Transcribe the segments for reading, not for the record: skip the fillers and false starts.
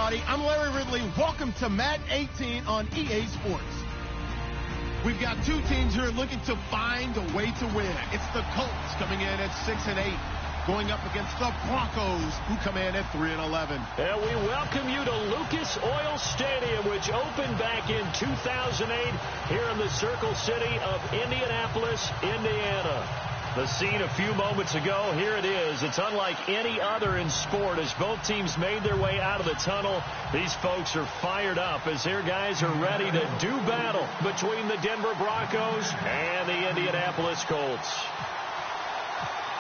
everybody. I'm Larry Ridley. Welcome to Madden 18 on EA Sports. We've got two teams here looking to find a way to win. It's the Colts coming in at 6-8, going up against the Broncos, who come in at 3-11. And we welcome you to Lucas Oil Stadium, which opened back in 2008 here in the Circle City of Indianapolis, Indiana. The scene a few moments ago, here it is. It's unlike any other in sport as both teams made their way out of the tunnel. These folks are fired up as their guys are ready to do battle between the Denver Broncos and the Indianapolis Colts.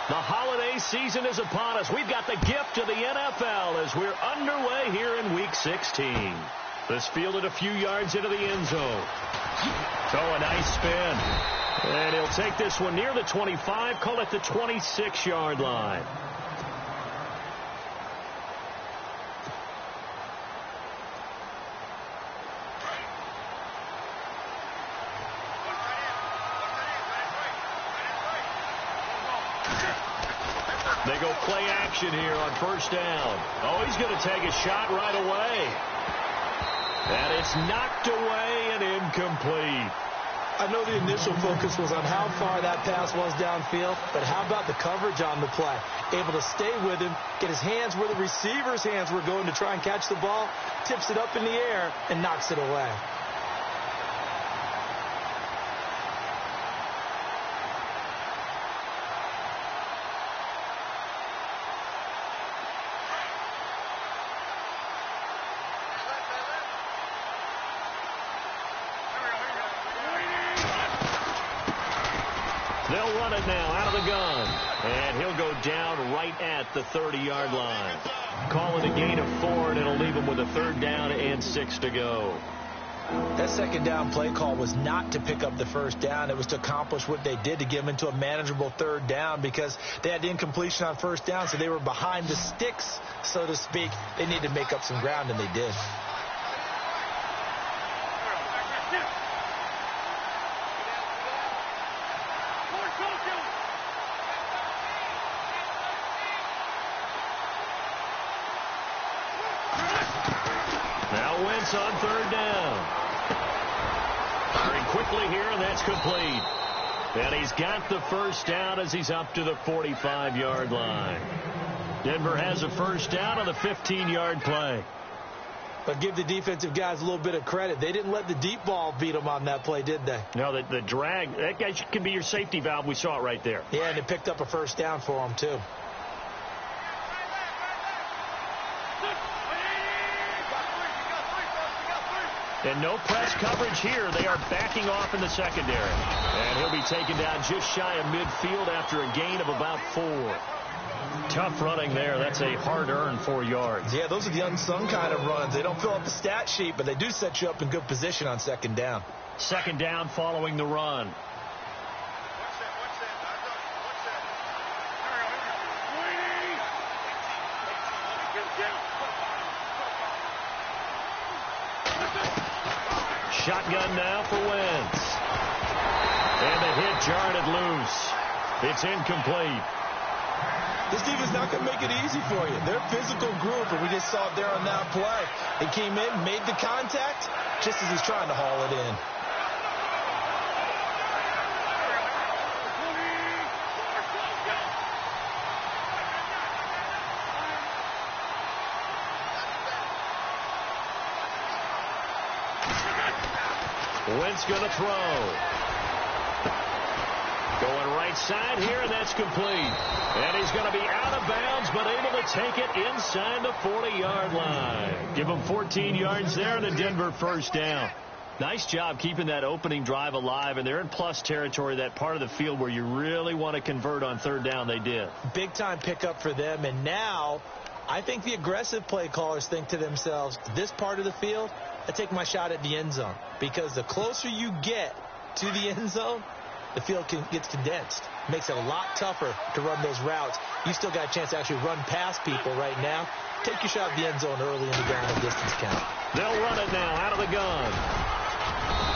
The holiday season is upon us. We've got the gift of the NFL as we're underway here in Week 16. This fielded a few yards into the end zone. So a nice spin. And he'll take this one near the 25, call it the 26-yard line. They go play action here on first down. Oh, he's going to take a shot right away. And it's knocked away and incomplete. I know the initial focus was on how far that pass was downfield, but how about the coverage on the play? Able to stay with him, get his hands where the receiver's hands were going to try and catch the ball, tips it up in the air, and knocks it away. They'll run it now out of the gun. And he'll go down right at the 30-yard line. Call it a gain of 4, and it'll leave him with a third down and 6 to go. That second down play call was not to pick up the first down. It was to accomplish what they did, to get them into a manageable third down, because they had incompletion on first down, so they were behind the sticks, so to speak. They needed to make up some ground, and they did. On third down. Firing quickly here, and that's complete. And he's got the first down as he's up to the 45-yard line. Denver has a first down on the 15-yard play. But give the defensive guys a little bit of credit. They didn't let the deep ball beat them on that play, did they? No, the drag, that guy can be your safety valve. We saw it right there. Yeah, and it picked up a first down for them, too. And no press coverage here. They are backing off in the secondary. And he'll be taken down just shy of midfield after a gain of about 4. Tough running there. That's a hard-earned 4 yards. Yeah, those are the unsung kind of runs. They don't fill up the stat sheet, but they do set you up in good position on second down. Second down following the run. Shotgun now for Wentz. And the hit jarred it loose. It's incomplete. This defense not going to make it easy for you. They're a physical group, and we just saw it there on that play. They came in, made the contact, just as he's trying to haul it in. Wentz going to throw. Going right side here, and that's complete. And he's going to be out of bounds, but able to take it inside the 40-yard line. Give him 14 yards there and a Denver first down. Nice job keeping that opening drive alive, and they're in plus territory, that part of the field where you really want to convert on third down. They did. Big-time pickup for them, and now I think the aggressive play callers think to themselves, this part of the field, I take my shot at the end zone, because the closer you get to the end zone, the field gets condensed. Makes it a lot tougher to run those routes. You still got a chance to actually run past people right now. Take your shot at the end zone early in the down and distance count. They'll run it now out of the gun.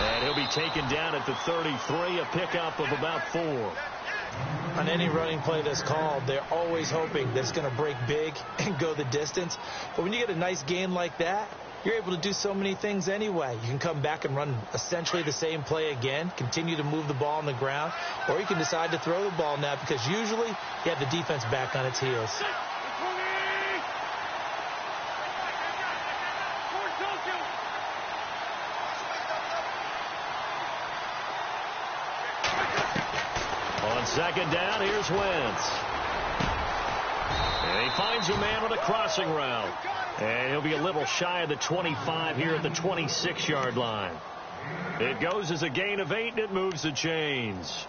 And he'll be taken down at the 33, a pickup of about 4. On any running play that's called, they're always hoping that it's going to break big and go the distance. But when you get a nice gain like that, you're able to do so many things anyway. You can come back and run essentially the same play again, continue to move the ball on the ground, or you can decide to throw the ball now because usually you have the defense back on its heels. On second down, here's Wentz. And he finds a man on a crossing route. And he'll be a little shy of the 25 here at the 26-yard line. It goes as a gain of 8, and it moves the chains.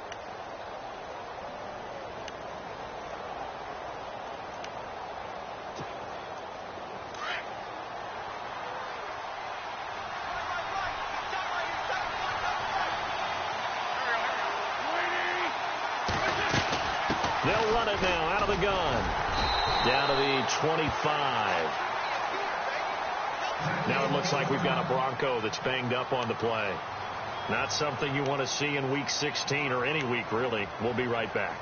They'll run it now out of the gun. Down to the 25. Now it looks like we've got a Bronco that's banged up on the play. Not something you want to see in Week 16 or any week, really. We'll be right back.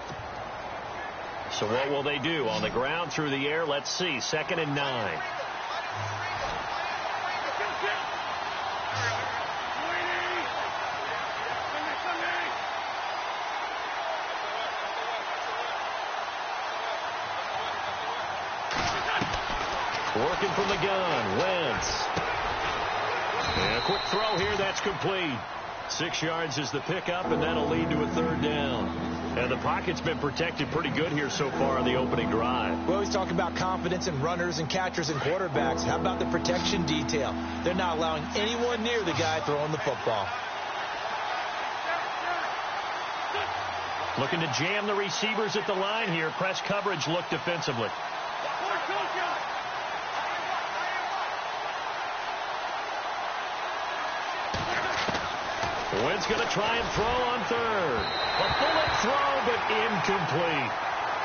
So what will they do? On the ground, through the air? Let's see. 2nd and 9. Working from the gun, Wentz. And a quick throw here, that's complete. 6 yards is the pickup, and that'll lead to a 3rd down. And the pocket's been protected pretty good here so far on the opening drive. We always talk about confidence in runners and catchers and quarterbacks. How about the protection detail? They're not allowing anyone near the guy throwing the football. Looking to jam the receivers at the line here. Press coverage look defensively. Wentz going to try and throw on 3rd. A bullet throw, but incomplete.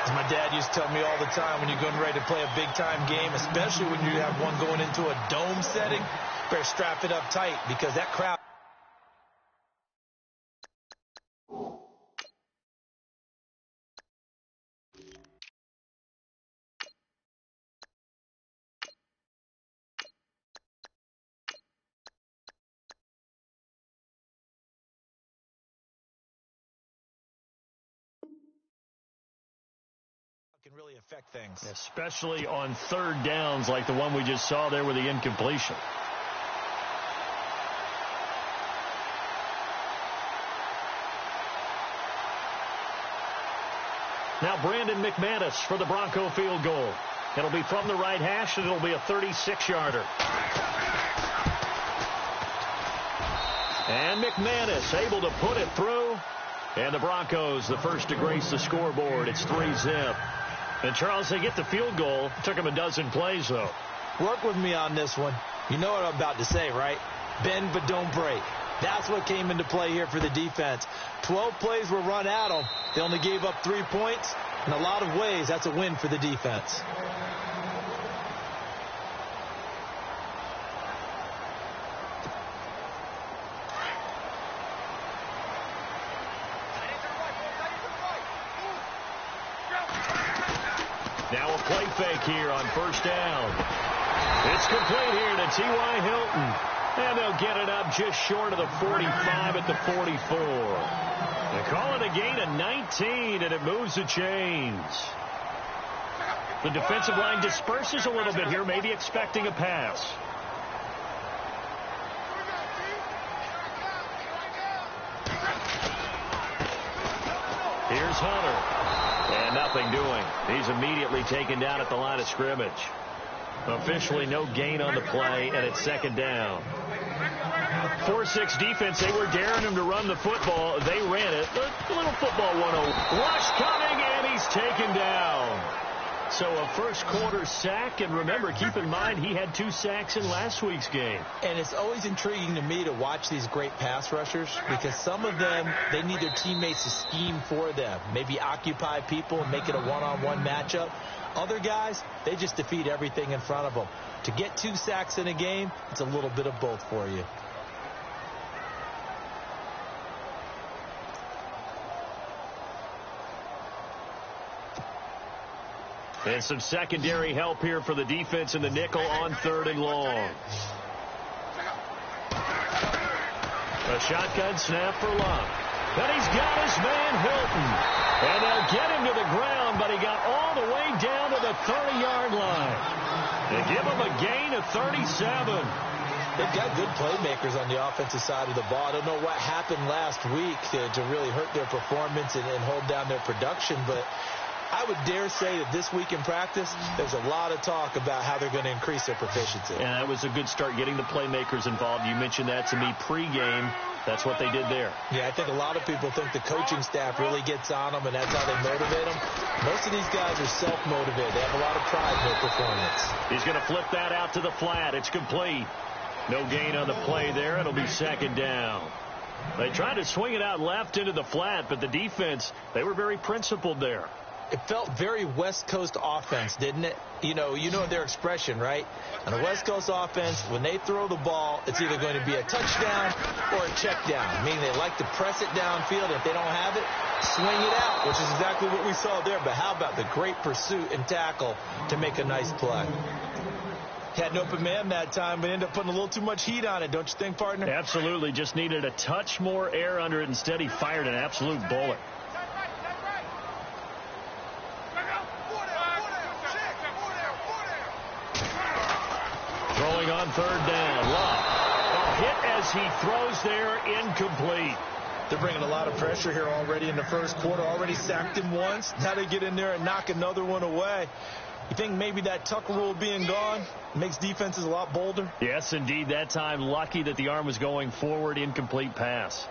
As my dad used to tell me all the time, when you're getting ready to play a big-time game, especially when you have one going into a dome setting, better strap it up tight because that crowd. Can really affect things. Especially on 3rd downs like the one we just saw there with the incompletion. Now Brandon McManus for the Bronco field goal. It'll be from the right hash, and it'll be a 36-yarder. And McManus able to put it through. And the Broncos, the first to grace the scoreboard. It's 3-zip. And, Charles, they get the field goal. Took them a dozen plays, though. Work with me on this one. You know what I'm about to say, right? Bend but don't break. That's what came into play here for the defense. 12 plays were run at them. They only gave up 3 points. In a lot of ways, that's a win for the defense. Now a play fake here on 1st down. It's complete here to T.Y. Hilton. And they'll get it up just short of the 45 at the 44. They call it a gain of 19, and it moves the chains. The defensive line disperses a little bit here, maybe expecting a pass. Here's Hunter. And nothing doing. He's immediately taken down at the line of scrimmage. Officially no gain on the play, and it's 2nd down. 4-6 defense, they were daring him to run the football. They ran it. A little football 1-0. Rush coming, and he's taken down. So a first-quarter sack, and remember, keep in mind, he had 2 sacks in last week's game. And it's always intriguing to me to watch these great pass rushers because some of them, they need their teammates to scheme for them, maybe occupy people and make it a one-on-one matchup. Other guys, they just defeat everything in front of them. To get 2 sacks in a game, it's a little bit of both for you. And some secondary help here for the defense in the nickel on 3rd and long. A shotgun snap for Love. And he's got his man Hilton. And they'll get him to the ground, but he got all the way down to the 30-yard line. They give him a gain of 37. They've got good playmakers on the offensive side of the ball. I don't know what happened last week to really hurt their performance and hold down their production, but I would dare say that this week in practice, there's a lot of talk about how they're going to increase their proficiency. And that was a good start, getting the playmakers involved. You mentioned that to me pregame. That's what they did there. Yeah, I think a lot of people think the coaching staff really gets on them, and that's how they motivate them. Most of these guys are self-motivated. They have a lot of pride in their performance. He's going to flip that out to the flat. It's complete. No gain on the play there. It'll be 2nd down. They tried to swing it out left into the flat, but the defense, they were very principled there. It felt very West Coast offense, didn't it? You know their expression, right? On a West Coast offense, when they throw the ball, it's either going to be a touchdown or a check down, meaning they like to press it downfield. If they don't have it, swing it out, which is exactly what we saw there. But how about the great pursuit and tackle to make a nice play? Had an open man that time, but ended up putting a little too much heat on it, don't you think, partner? Absolutely. Just needed a touch more air under it. Instead, he fired an absolute bullet. Throwing on 3rd down. Love. A hit as he throws there, incomplete. They're bringing a lot of pressure here already in the first quarter. Already sacked him once. Now they get in there and knock another one away. You think maybe that tuck rule being gone makes defenses a lot bolder? Yes, indeed. That time, lucky that the arm was going forward. Incomplete pass.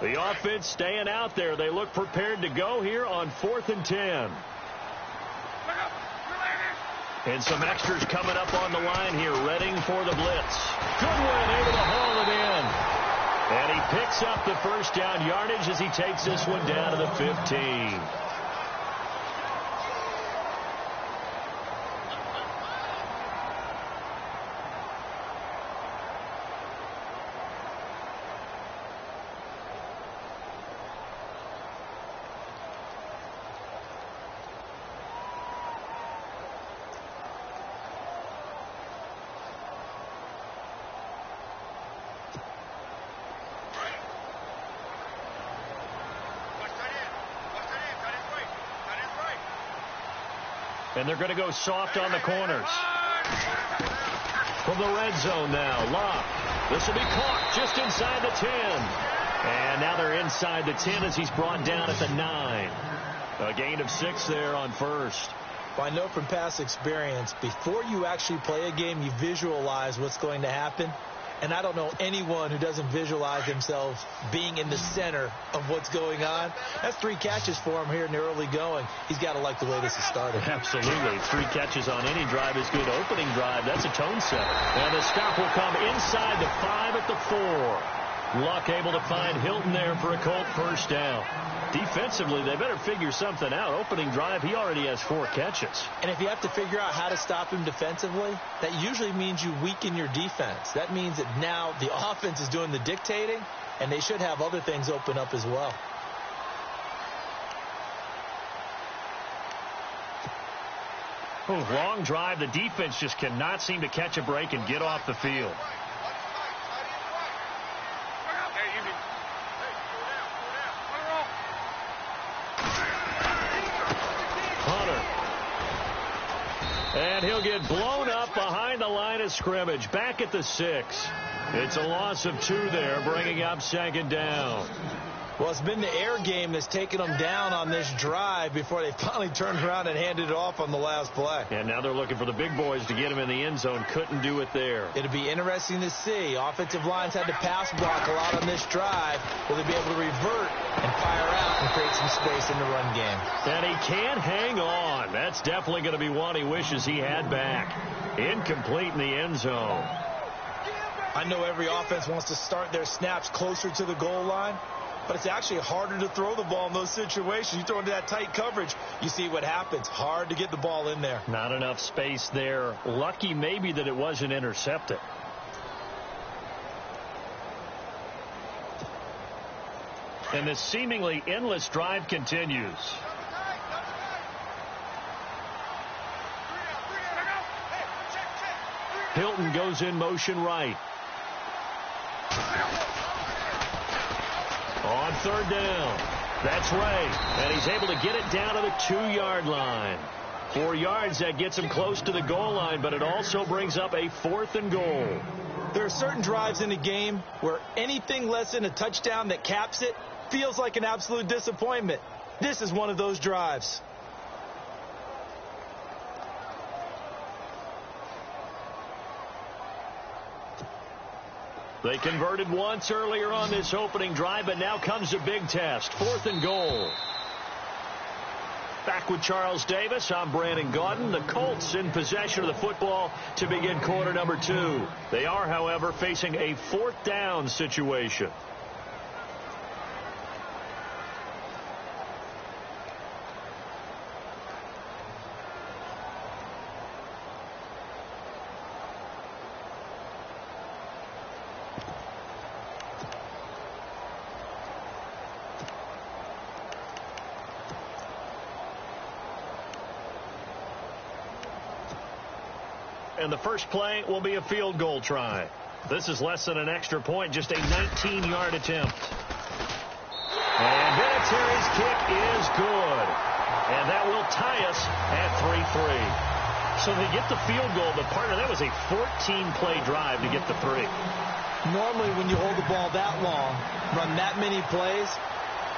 The offense staying out there. They look prepared to go here on 4th and 10. And some extras coming up on the line here, readying for the blitz. Goodwin able to haul it in. And he picks up the first down yardage as he takes this one down to the 15. And they're going to go soft on the corners. From the red zone now, Love. This will be caught just inside the 10. And now they're inside the 10 as he's brought down at the 9. A gain of 6 there on 1st. Well, I know from past experience, before you actually play a game, you visualize what's going to happen. And I don't know anyone who doesn't visualize themselves being in the center of what's going on. That's 3 catches for him here in the early going. He's got to like the way this is started. Absolutely. 3 catches on any drive is good. Opening drive, that's a tone setter. And the stop will come inside the 5 at the 4. Luck able to find Hilton there for a Colt first down. Defensively, they better figure something out. Opening drive, he already has 4 catches. And if you have to figure out how to stop him defensively, that usually means you weaken your defense. That means that now the offense is doing the dictating, and they should have other things open up as well. Long drive. The defense just cannot seem to catch a break and get off the field. And he'll get blown up behind the line of scrimmage. Back at the 6. It's a loss of 2 there, bringing up second down. Well, it's been the air game that's taken them down on this drive before they finally turned around and handed it off on the last play. And now they're looking for the big boys to get him in the end zone. Couldn't do it there. It'll be interesting to see. Offensive lines had to pass block a lot on this drive. Will they be able to revert and fire out and create some space in the run game? And he can't hang on. That's definitely going to be one he wishes he had back. Incomplete in the end zone. I know every offense wants to start their snaps closer to the goal line, but it's actually harder to throw the ball in those situations. You throw into that tight coverage, you see what happens. Hard to get the ball in there. Not enough space there. Lucky maybe that it wasn't intercepted. And this seemingly endless drive continues. Hilton goes in motion right. On third down. That's Ray. And he's able to get it down to the 2-yard line. 4 yards, that gets him close to the goal line, but it also brings up a 4th and goal. There are certain drives in the game where anything less than a touchdown that caps it feels like an absolute disappointment. This is one of those drives. They converted once earlier on this opening drive, but now comes a big test. 4th and goal. Back with Charles Davis, I'm Brandon Gaudin. The Colts in possession of the football to begin quarter number 2. They are, however, facing a 4th down situation. And the first play will be a field goal try. This is less than an extra point, just a 19-yard attempt. And Vinatieri's kick is good. And that will tie us at 3-3. So they get the field goal, but partner, that was a 14-play drive to get the 3. Normally when you hold the ball that long, run that many plays,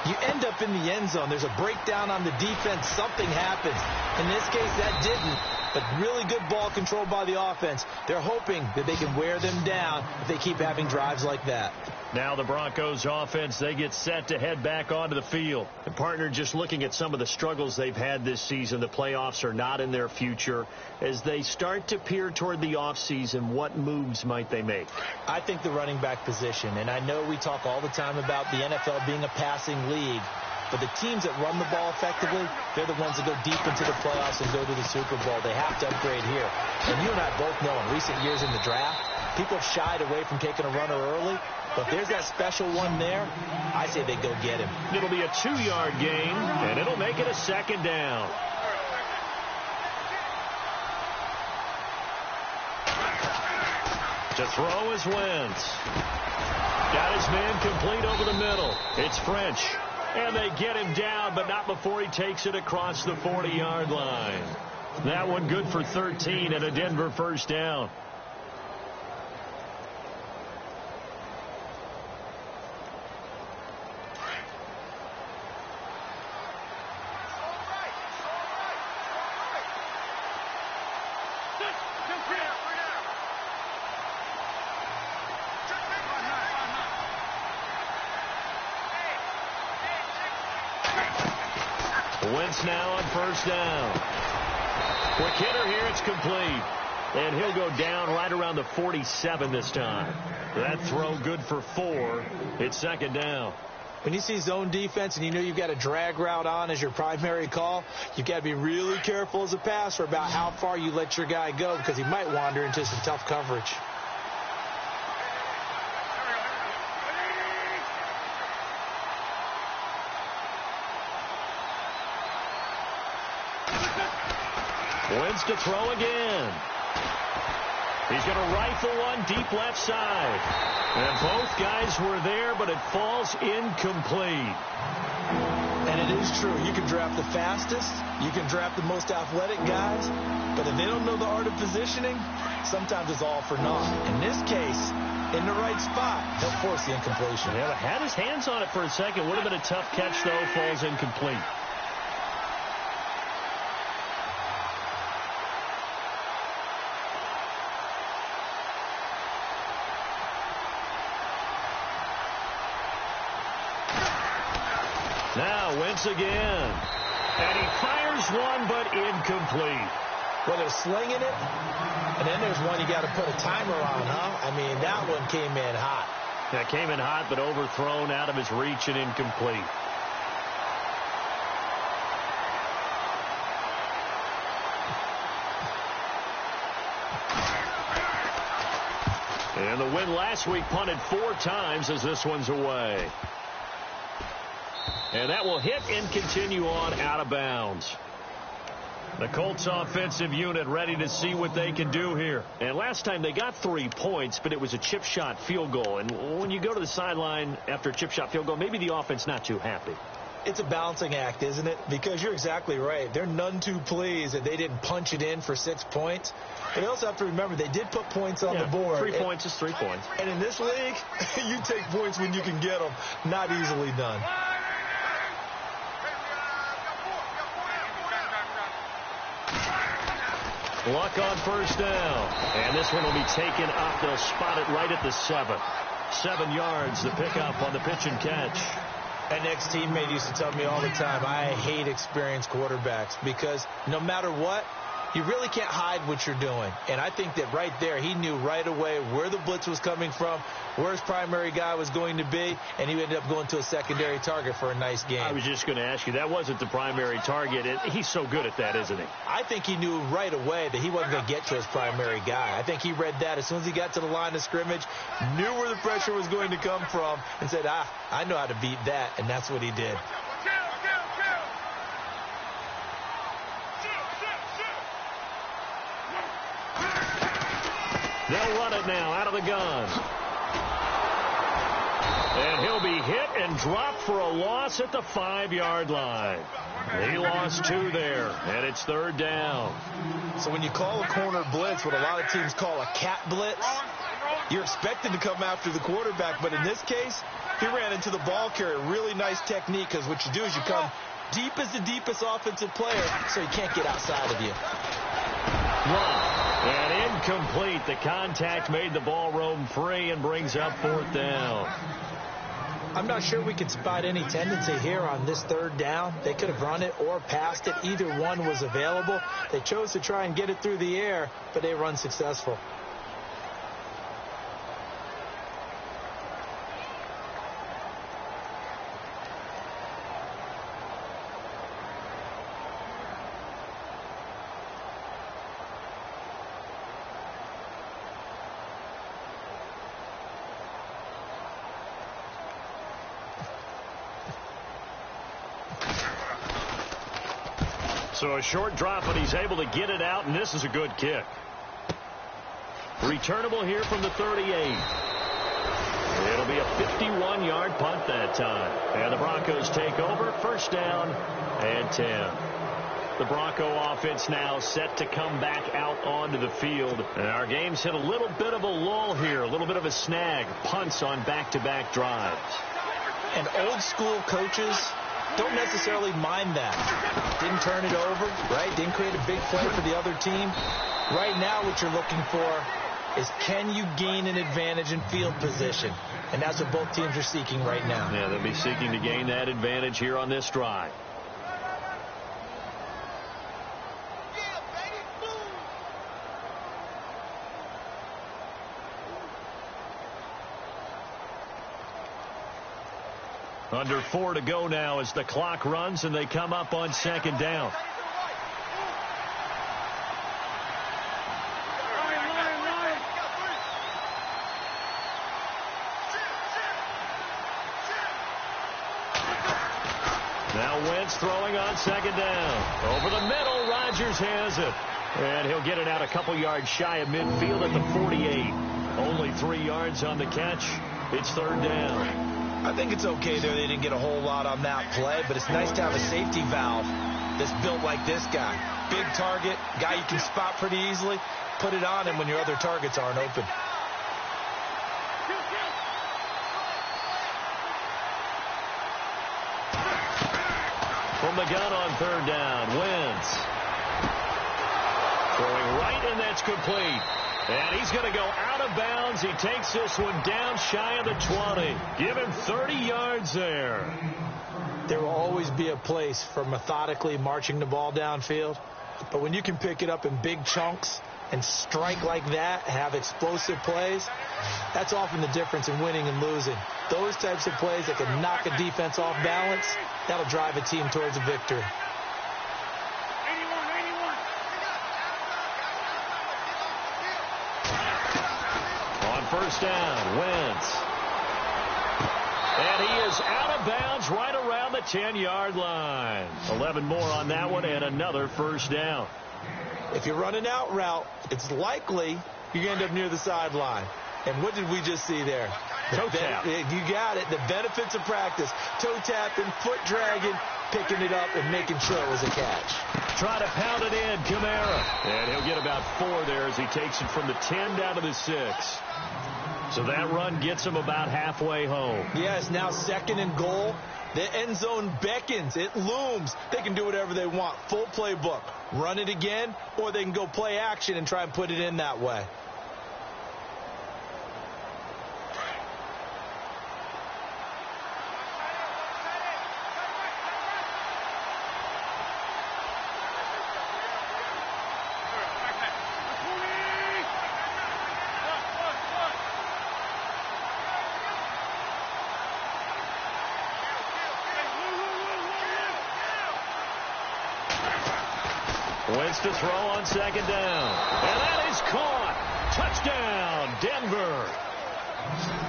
you end up in the end zone. There's a breakdown on the defense. Something happens. In this case, that didn't. But really good ball control by the offense. They're hoping that they can wear them down if they keep having drives like that. Now the Broncos offense, they get set to head back onto the field. And partner, just looking at some of the struggles they've had this season, the playoffs are not in their future. As they start to peer toward the offseason, what moves might they make? I think the running back position, and I know we talk all the time about the NFL being a passing league, but the teams that run the ball effectively, they're the ones that go deep into the playoffs and go to the Super Bowl. They have to upgrade here. And you and I both know in recent years in the draft, people have shied away from taking a runner early. But if there's that special one there, I say they go get him. It'll be a 2-yard gain, and it'll make it a 2nd down. To throw is Wentz. Got his man complete over the middle. It's French. And they get him down, but not before he takes it across the 40-yard line. That one good for 13 and a Denver first down. Wentz now on first down. Quick hitter here, it's complete. And he'll go down right around the 47 this time. That throw good for 4. It's 2nd down. When you see zone defense and you know you've got a drag route on as your primary call, you've got to be really careful as a passer about how far you let your guy go because he might wander into some tough coverage. Wentz to throw again. He's going to rifle one deep left side. And both guys were there, but it falls incomplete. And it is true. You can draft the fastest. You can draft the most athletic guys. But if they don't know the art of positioning, sometimes it's all for naught. In this case, in the right spot, he'll force the incompletion. Yeah, had his hands on it for a second. Would have been a tough catch, though. Falls incomplete. Now Wentz again. And he fires one, but incomplete. Well, they're slinging it, and then there's one you got to put a timer on, huh? I mean, that one came in hot. Yeah, came in hot, but overthrown, out of his reach, and incomplete. And the win last week punted 4 times as this one's away. And that will hit and continue on out of bounds. The Colts offensive unit ready to see what they can do here. And last time they got 3 points, but it was a chip shot field goal. And when you go to the sideline after a chip shot field goal, maybe the offense not too happy. It's a balancing act, isn't it? Because you're exactly right. They're none too pleased that they didn't punch it in for 6 points. But you also have to remember they did put points on the board. 3 points is 3 points. And in this league, you take points when you can get them. Not easily done. Luck on first down. And this one will be taken up. They'll spot it right at the 7. 7 yards, the pickup on the pitch and catch. An ex-teammate used to tell me all the time, I hate experienced quarterbacks because no matter what, you really can't hide what you're doing. And I think that right there, he knew right away where the blitz was coming from, where his primary guy was going to be, and he ended up going to a secondary target for a nice game. I was just going to ask you, that wasn't the primary target. He's so good at that, isn't he? I think he knew right away that he wasn't going to get to his primary guy. I think he read that as soon as he got to the line of scrimmage, knew where the pressure was going to come from, and said, I know how to beat that, and that's what he did. They'll run it now out of the gun. And he'll be hit and dropped for a loss at the 5-yard line. He lost 2 there, and it's 3rd down. So when you call a corner blitz, what a lot of teams call a cat blitz, you're expected to come after the quarterback. But in this case, he ran into the ball carrier. Really nice technique, because what you do is you come deep as the deepest offensive player so he can't get outside of you. And incomplete. The contact made the ball roam free and brings up 4th down. I'm not sure we could spot any tendency here on this 3rd down. They could have run it or passed it. Either one was available. They chose to try and get it through the air, but they run successful. So a short drop, but he's able to get it out, and this is a good kick. Returnable here from the 38. It'll be a 51-yard punt that time. And the Broncos take over, 1st down and 10. The Bronco offense now set to come back out onto the field. And our game's hit a little bit of a lull here, a little bit of a snag. Punts on back-to-back drives. And old-school coaches don't necessarily mind that. Didn't turn it over, right? Didn't create a big play for the other team. Right now what you're looking for is, can you gain an advantage in field position? And that's what both teams are seeking right now. Yeah, they'll be seeking to gain that advantage here on this drive. Under 4 to go now as the clock runs and they come up on 2nd down. Now Wentz throwing on 2nd down. Over the middle, Rodgers has it. And he'll get it out a couple yards shy of midfield at the 48. Only 3 yards on the catch. It's 3rd down. I think it's okay there. They didn't get a whole lot on that play, but it's nice to have a safety valve that's built like this guy. Big target, guy you can spot pretty easily. Put it on him when your other targets aren't open. From the gun on third down, Wentz. Throwing right, and that's complete. And he's going to go out of bounds. He takes this one down shy of the 20. Give him 30 yards there. There will always be a place for methodically marching the ball downfield. But when you can pick it up in big chunks and strike like that, have explosive plays, that's often the difference in winning and losing. Those types of plays that can knock a defense off balance, that'll drive a team towards a victory. First down, Wentz. And he is out of bounds right around the 10-yard line. 11 more on that one and another first down. If you're running out route, it's likely you're going to end up near the sideline. And what did we just see there? Toe tap. You got it. The benefits of practice. Toe tapping, foot dragging, picking it up, and making sure it was a catch. Try to pound it in, Kamara. And he'll get about 4 there as he takes it from the 10 down to the 6. So that run gets him about halfway home. Yes, now second and goal. The end zone beckons. It looms. They can do whatever they want. Full playbook. Run it again, or they can go play action and try and put it in that way. Wentz to throw on second down. And that is caught. Touchdown, Denver.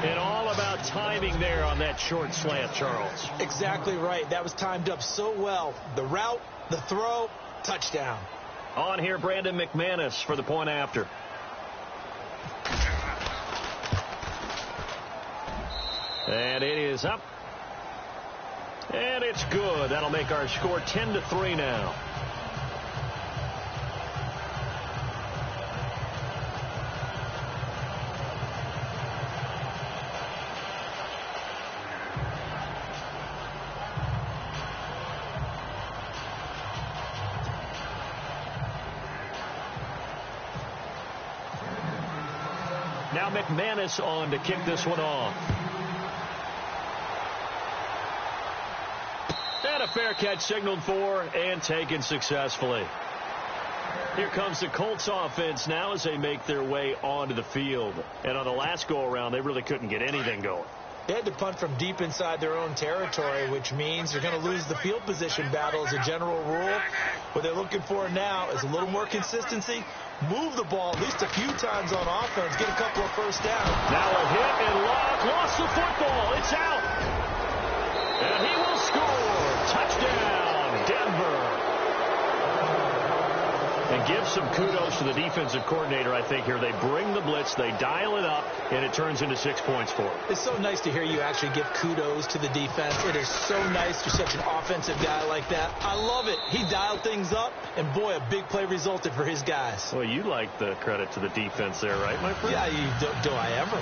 And all about timing there on that short slant, Charles. Exactly right. That was timed up so well. The route, the throw, touchdown. On here, Brandon McManus for the point after. And it is up. And it's good. That'll make our score 10-3 now. Now McManus on to kick this one off. And a fair catch signaled for and taken successfully. Here comes the Colts offense now as they make their way onto the field. And on the last go-around, they really couldn't get anything going. They had to punt from deep inside their own territory, which means they're going to lose the field position battle as a general rule. What they're looking for now is a little more consistency. Move the ball at least a few times on offense. Get a couple of first downs. Now a hit and Locke lost the football. It's out. And he will score. Touchdown, Denver. And give some kudos to the defensive coordinator, I think, here. They bring the blitz, they dial it up, and it turns into 6 points for them. It's so nice to hear you actually give kudos to the defense. It is so nice. You're such an offensive guy like that. I love it. He dialed things up, and boy, a big play resulted for his guys. Well, you like the credit to the defense there, right, my friend? Yeah, do I ever?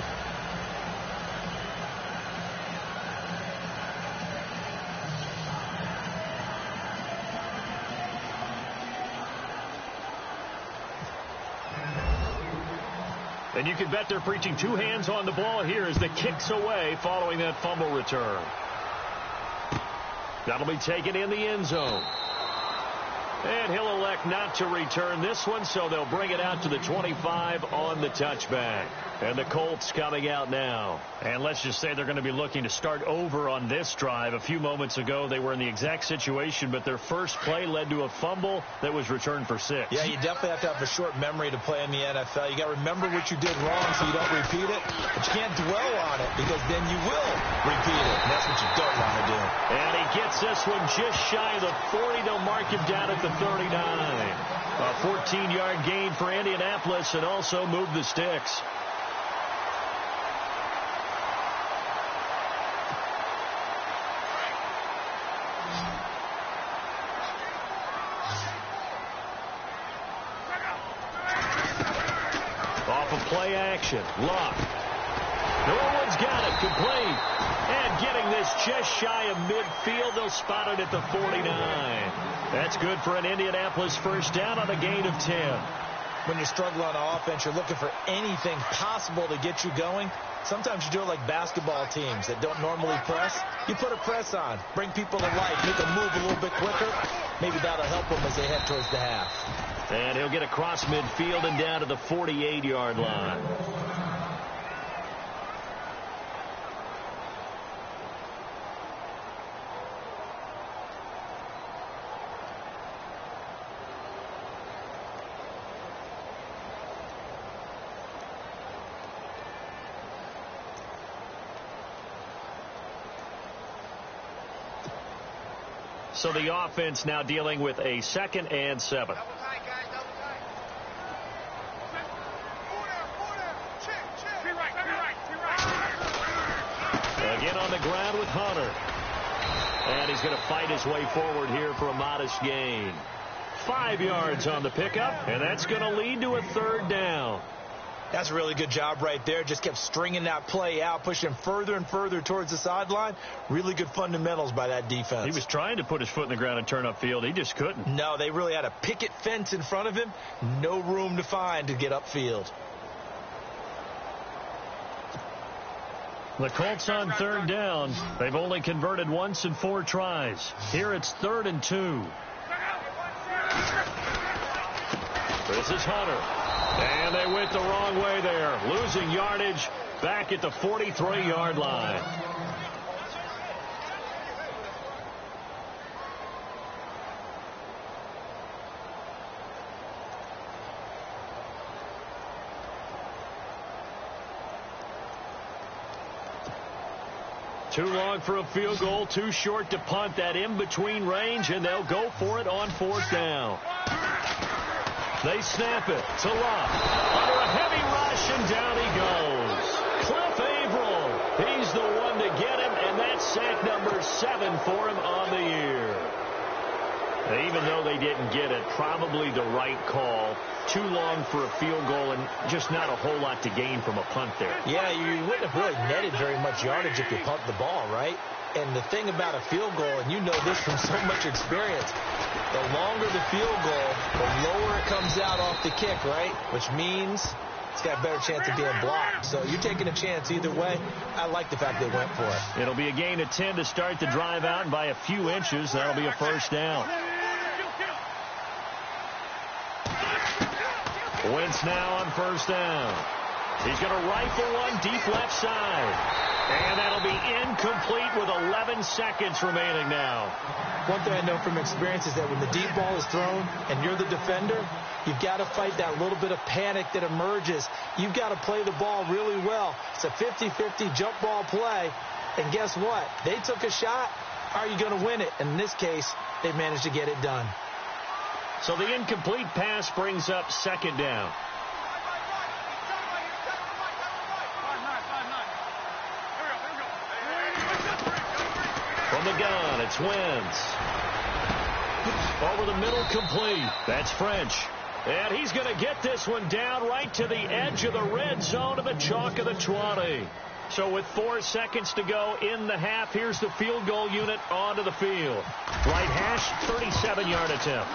And you can bet they're preaching 2 hands on the ball here as the kick's away following that fumble return. That'll be taken in the end zone. And he'll elect not to return this one, so they'll bring it out to the 25 on the touchback. And the Colts coming out now. And let's just say they're going to be looking to start over on this drive. A few moments ago, they were in the exact situation, but their first play led to a fumble that was returned for 6. Yeah, you definitely have to have a short memory to play in the NFL. You got to remember what you did wrong so you don't repeat it, but you can't dwell on it because then you will repeat it, and that's what you don't want to do. And he gets this one just shy of the 40. They'll mark him down at the 39. A 14-yard gain for Indianapolis and also move the sticks. play action. Luck. Norwood's got it. Complete. And getting this just shy of midfield. They'll spot it at the 49. That's good for an Indianapolis first down on a gain of 10. When you're struggling on offense, you're looking for anything possible to get you going. Sometimes you do it like basketball teams that don't normally press. You put a press on, bring people to life, make them move a little bit quicker. Maybe that'll help them as they head towards the half. And he'll get across midfield and down to the 48-yard line. So the offense now dealing with a 2nd and 7. Again on the ground with Hunter. And he's going to fight his way forward here for a modest gain. 5 yards on the pickup, and that's going to lead to a 3rd down. That's a really good job right there. Just kept stringing that play out, pushing further and further towards the sideline. Really good fundamentals by that defense. He was trying to put his foot in the ground and turn upfield. He just couldn't. No, they really had a picket fence in front of him. No room to find to get upfield. The Colts on 3rd down. They've only converted once in 4 tries. Here it's 3rd and 2. This is Hunter. And they went the wrong way there. Losing yardage back at the 43-yard line. Too long for a field goal, too short to punt. That in-between range, and they'll go for it on 4th down. They snap it to Luck. Under a heavy rush, and down he goes. Cliff Averill, he's the one to get him, and that's sack number 7 for him on the year. Even though they didn't get it, probably the right call. Too long for a field goal and just not a whole lot to gain from a punt there. Yeah, you wouldn't have really netted very much yardage if you pumped the ball, right? And the thing about a field goal, and you know this from so much experience, the longer the field goal, the lower it comes out off the kick, right? Which means it's got a better chance of being blocked. So you're taking a chance either way. I like the fact they went for it. It'll be a gain of 10 to start the drive out, and by a few inches, that'll be a first down. Wentz now on first down. He's going to rifle one deep left side. And that'll be incomplete with 11 seconds remaining now. One thing I know from experience is that when the deep ball is thrown and you're the defender, you've got to fight that little bit of panic that emerges. You've got to play the ball really well. It's a 50-50 jump ball play. And guess what? They took a shot. Are you going to win it? And in this case, they managed to get it done. So the incomplete pass brings up 2nd down. From the gun, it's Wentz. Over the middle, complete. That's French. And he's going to get this one down right to the edge of the red zone of the chalk of the 20. So with 4 seconds to go in the half, here's the field goal unit onto the field. Right hash, 37-yard attempt.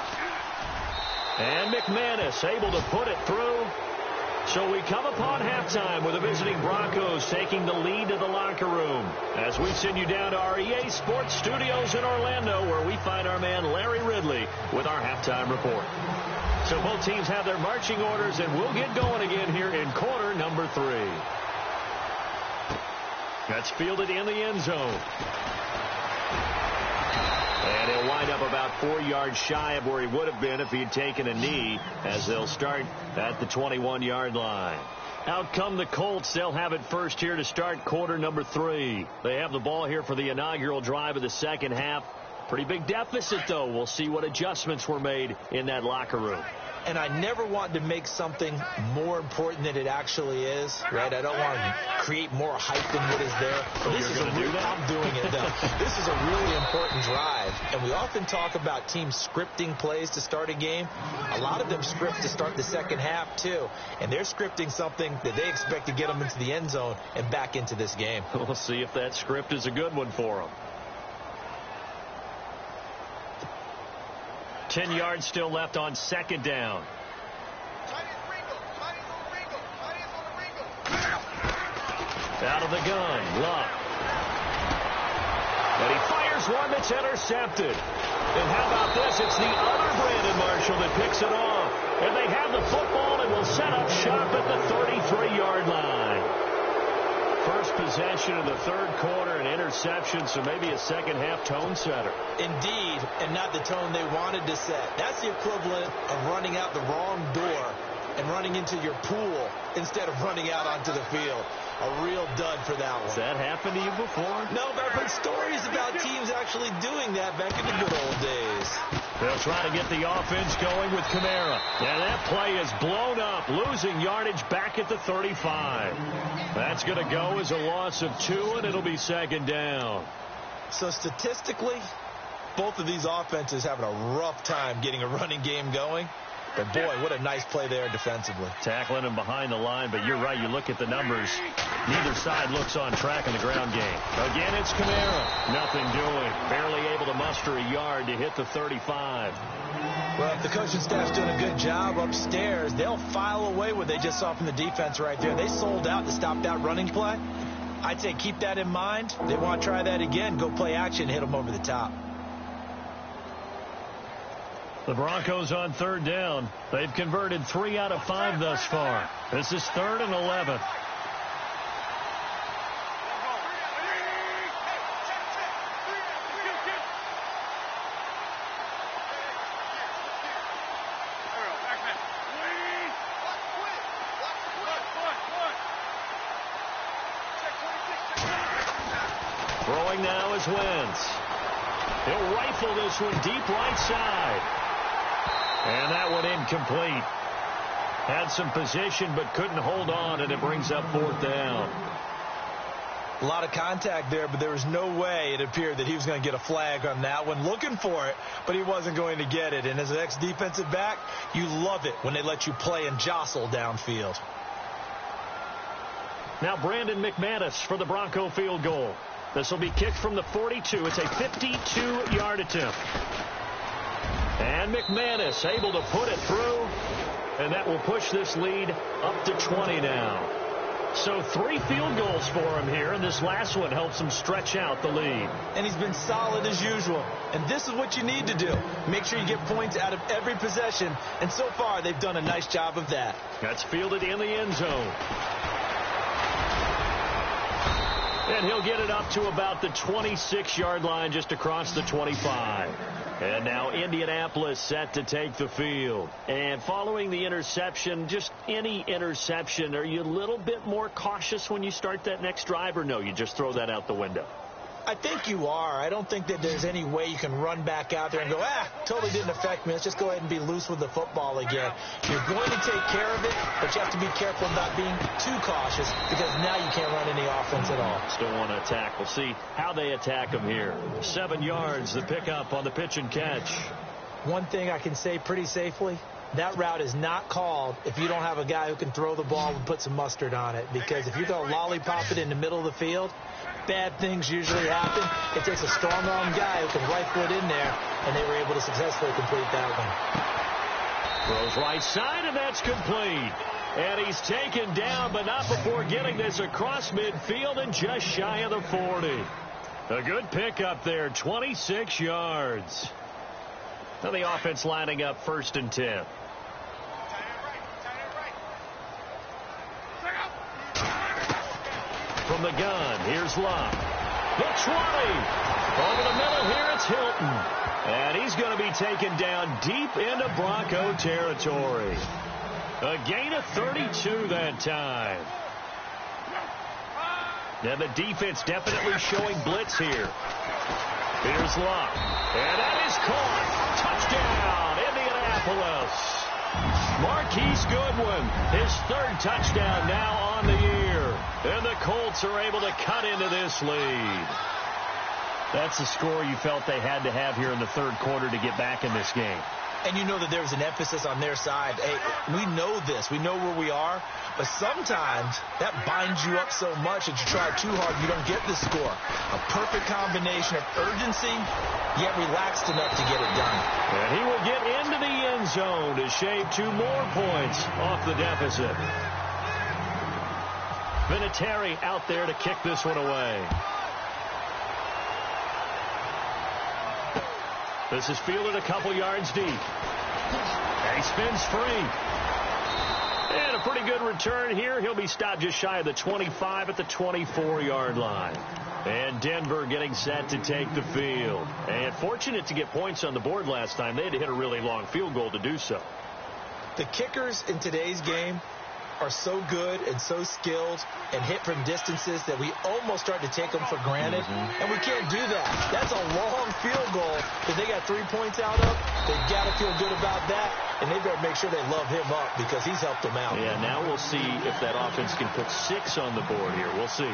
And McManus able to put it through. So we come upon halftime with the visiting Broncos taking the lead to the locker room as we send you down to our EA Sports Studios in Orlando, where we find our man Larry Ridley with our halftime report. So both teams have their marching orders, and we'll get going again here in quarter number 3. That's fielded in the end zone. And he'll wind up about 4 yards shy of where he would have been if he had taken a knee, as they'll start at the 21-yard line. Out come the Colts. They'll have it first here to start quarter number 3. They have the ball here for the inaugural drive of the second half. Pretty big deficit, though. We'll see what adjustments were made in that locker room. and I never want to make something more important than it actually is, right? I don't want to create more hype than what is there. I'm doing it, though. This is a really important drive, and we often talk about teams scripting plays to start a game. A lot of them script to start the second half, too, and they're scripting something that they expect to get them into the end zone and back into this game. We'll see if that script is a good one for them. 10 yards still left on second down. Out of the gun, Luck. And he fires one that's intercepted. And how about this? It's the other Brandon Marshall that picks it off. And they have the football and will set up shop at the 33-yard line. First possession of the third quarter, an interception, so maybe a second-half tone setter. Indeed, and not the tone they wanted to set. That's the equivalent of running out the wrong door and running into your pool instead of running out onto the field. A real dud for that one. Has that happened to you before? No, but I've heard stories about teams actually doing that back in the good old days. They'll try to get the offense going with Kamara. And that play is blown up, losing yardage back at the 35. That's going to go as a loss of 2, and it'll be second down. So statistically, both of these offenses having a rough time getting a running game going. But, boy, what a nice play there defensively. Tackling him behind the line, but you're right. You look at the numbers. Neither side looks on track in the ground game. Again, it's Kamara. Nothing doing. Barely able to muster a yard to hit the 35. Well, if the coaching staff's doing a good job upstairs, they'll file away what they just saw from the defense right there. They sold out to stop that running play. I'd say keep that in mind. They want to try that again. Go play action, hit them over the top. The Broncos on third down. They've converted 3 out of 5 thus far. This is 3rd and 11. Throwing now is Wentz. He'll rifle this one deep right side. And that one incomplete. Had some position but couldn't hold on, and it brings up 4th down. A lot of contact there, but there was no way it appeared that he was going to get a flag on that one. Looking for it, but he wasn't going to get it. And as an ex-defensive back, you love it when they let you play and jostle downfield. Now Brandon McManus for the Bronco field goal. This will be kicked from the 42. It's a 52-yard attempt. And McManus able to put it through, and that will push this lead up to 20 now. So 3 field goals for him here, and this last one helps him stretch out the lead. And he's been solid as usual. And this is what you need to do. Make sure you get points out of every possession, and so far they've done a nice job of that. That's fielded in the end zone. And he'll get it up to about the 26-yard line, just across the 25. And now Indianapolis set to take the field. And following the interception, just any interception, are you a little bit more cautious when you start that next drive, or no, you just throw that out the window? I think you are. I don't think that there's any way you can run back out there and go, totally didn't affect me. Let's just go ahead and be loose with the football again. You're going to take care of it, but you have to be careful about being too cautious, because now you can't run any offense at all. Still want to attack. We'll see how they attack them here. 7 yards, the pickup on the pitch and catch. One thing I can say pretty safely, that route is not called if you don't have a guy who can throw the ball and put some mustard on it, because if you're going to lollipop it in the middle of the field, bad things usually happen. It takes a strong-arm guy who can rifle it in there, and they were able to successfully complete that one. Throws right side, and that's complete. And he's taken down, but not before getting this across midfield and just shy of the 40. A good pickup there, 26 yards. Now the offense lining up 1st and 10. From the gun, here's Luck. The 20. Over the middle here, it's Hilton. And he's going to be taken down deep into Bronco territory. A gain of 32 that time. Now the defense definitely showing blitz here. Here's Luck. And that is caught. Touchdown, Indianapolis. Marquise Goodwin, his third touchdown now on the year. And the Colts are able to cut into this lead. That's the score you felt they had to have here in the third quarter to get back in this game. And you know that there's an emphasis on their side. Hey, we know this. We know where we are. But sometimes that binds you up so much that you try too hard, you don't get the score. A perfect combination of urgency, yet relaxed enough to get it done. And he will get into the end zone to shave 2 more points off the deficit. Vinatieri out there to kick this one away. This is fielded a couple yards deep. And he spins free. And a pretty good return here. He'll be stopped just shy of the 25 at the 24-yard line. And Denver getting set to take the field. And fortunate to get points on the board last time. They had to hit a really long field goal to do so. The kickers in today's game are so good and so skilled and hit from distances that we almost start to take them for granted. And we can't do that. That's a long field goal that they got 3 points out of. They've got to feel good about that, and they've got to make sure they love him up because he's helped them out. Yeah, now we'll see if that offense can put 6 on the board here. We'll see.